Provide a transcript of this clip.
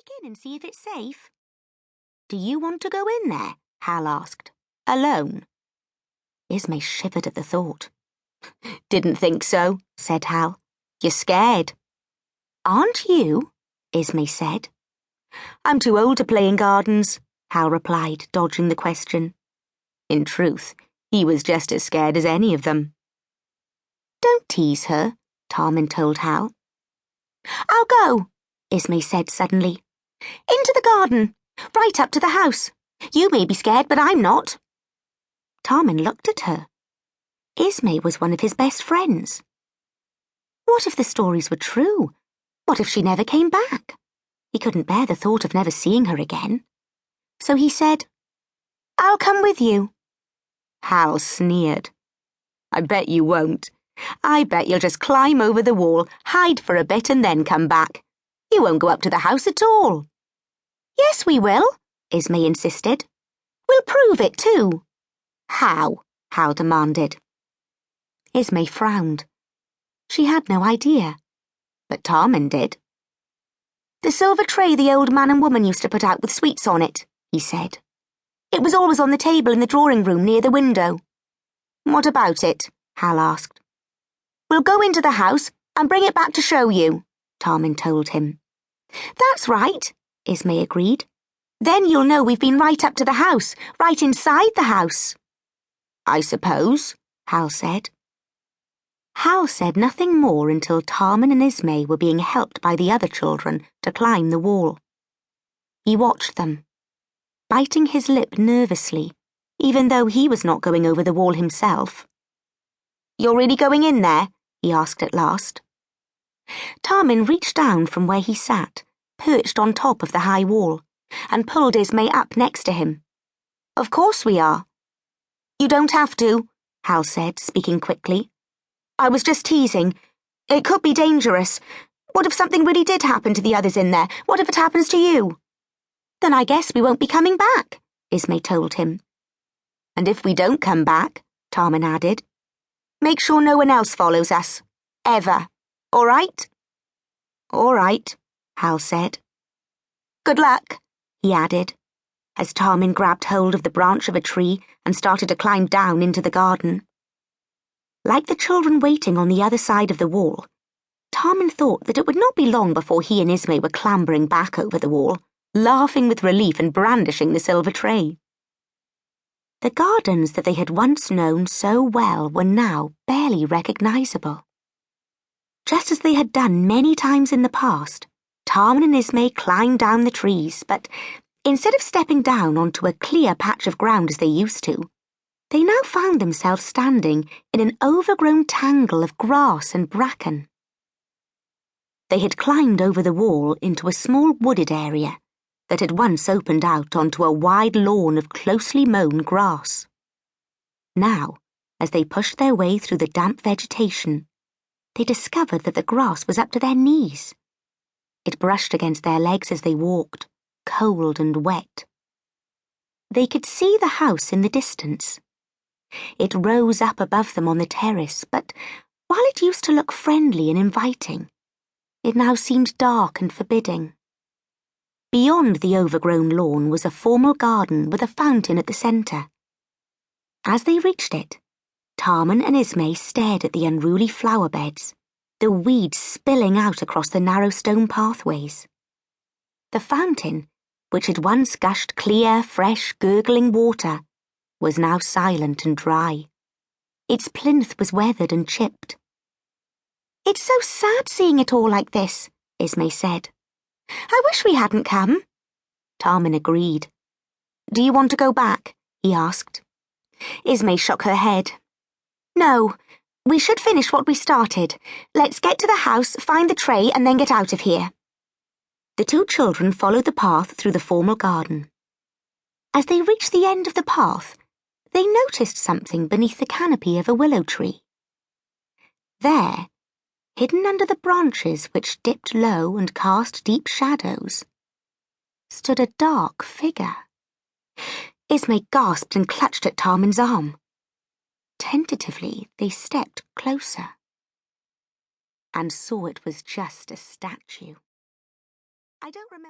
sneak in and see if it's safe?" "Do you want to go in there?" Hal asked. "Alone?" Ismay shivered at the thought. "Didn't think so," said Hal. "You're scared." "Aren't you?" Ismay said. "I'm too old to play in gardens," Hal replied, dodging the question. In truth, he was just as scared as any of them. "Don't tease her," Tarmin told Hal. "I'll go," Ismay said suddenly. "Into the garden, right up to the house. You may be scared, but I'm not." Tarmin looked at her. Ismay was one of his best friends. What if the stories were true? What if she never came back? He couldn't bear the thought of never seeing her again. So he said, "I'll come with you." Hal sneered. "I bet you won't. I bet you'll just climb over the wall, hide for a bit and then come back. You won't go up to the house at all." "Yes, we will," Ismay insisted. "We'll prove it too." "How?" Hal demanded. Ismay frowned. She had no idea, but Tarmin did. "The silver tray the old man and woman used to put out with sweets on it," he said. "It was always on the table in the drawing room near the window." "What about it?" Hal asked. "We'll go into the house and bring it back to show you," Tarmin told him. "That's right," Ismay agreed. "Then you'll know we've been right up to the house, right inside the house." "I suppose," Hal said. Hal said nothing more until Tarmin and Ismay were being helped by the other children to climb the wall. He watched them, biting his lip nervously, even though he was not going over the wall himself. "You're really going in there?" he asked at last. Tarmin reached down from where he sat, perched on top of the high wall, and pulled Ismay up next to him. "Of course we are." "You don't have to," Hal said, speaking quickly. "I was just teasing. It could be dangerous. What if something really did happen to the others in there? What if it happens to you?" "Then I guess we won't be coming back," Ismay told him. "And if we don't come back," Tarmin added, "make sure no one else follows us. Ever. All right?" "All right," Hal said. "Good luck," he added, as Tarmin grabbed hold of the branch of a tree and started to climb down into the garden. Like the children waiting on the other side of the wall, Tarmin thought that it would not be long before he and Ismay were clambering back over the wall, laughing with relief and brandishing the silver tray. The gardens that they had once known so well were now barely recognizable. Just as they had done many times in the past, Tarmin and Ismay climbed down the trees, but instead of stepping down onto a clear patch of ground as they used to, they now found themselves standing in an overgrown tangle of grass and bracken. They had climbed over the wall into a small wooded area that had once opened out onto a wide lawn of closely mown grass. Now, as they pushed their way through the damp vegetation, they discovered that the grass was up to their knees. It brushed against their legs as they walked, cold and wet. They could see the house in the distance. It rose up above them on the terrace, but while it used to look friendly and inviting, it now seemed dark and forbidding. Beyond the overgrown lawn was a formal garden with a fountain at the centre. As they reached it, Tarmin and Ismay stared at the unruly flower beds, the weeds spilling out across the narrow stone pathways. The fountain, which had once gushed clear, fresh, gurgling water, was now silent and dry. Its plinth was weathered and chipped. "It's so sad seeing it all like this," Ismay said. "I wish we hadn't come." Tarmin agreed. "Do you want to go back?" he asked. Ismay shook her head. "No, we should finish what we started. Let's get to the house, find the tray, and then get out of here." The two children followed the path through the formal garden. As they reached the end of the path, they noticed something beneath the canopy of a willow tree. There, hidden under the branches which dipped low and cast deep shadows, stood a dark figure. Ismay gasped and clutched at Tarmin's arm. Tentatively, they stepped closer and saw it was just a statue. I don't remember